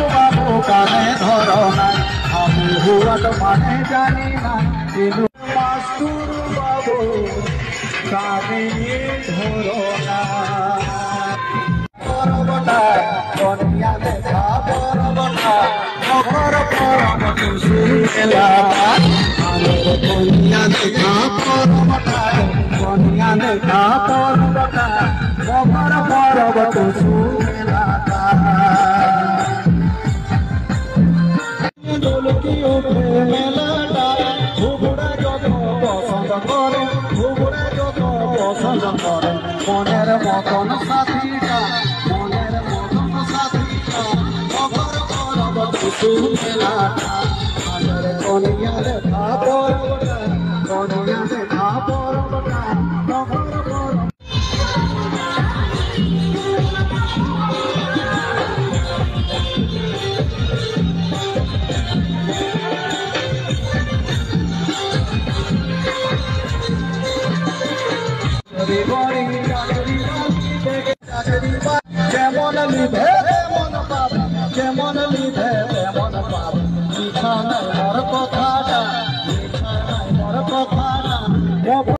বাবু কানে ধরো না আমি হুয়াট মানে জানি না কিন্তু মাস্তুর বাবু কানে ধরো না পরবটা কনিয়া দেখা পরবটা খবর পরব তুসু মেলা আলোর কনিয়া দেখা পরবটা কনিয়া দেখা পরবটা খবর পরব তুসু মেলা ঢোলকি ওঠে মেলাটা ঘুঘুড়ে যত পছন্দ করে ঘুঘুড়ে যত পছন্দ করে মনের মতন সাথীটা মনের মতন সাথীটা খবর পরব তুসু মেলাটা আলোর কনিয়া দেখা পরবটা কনিয়া দেখা পরবটা খবর পরব যেমন লিধে তেমন পাবে যেমন লিধে তেমন পাবে মিঠা নাই মোর কথাটা মিঠা নাই মোর কথাটা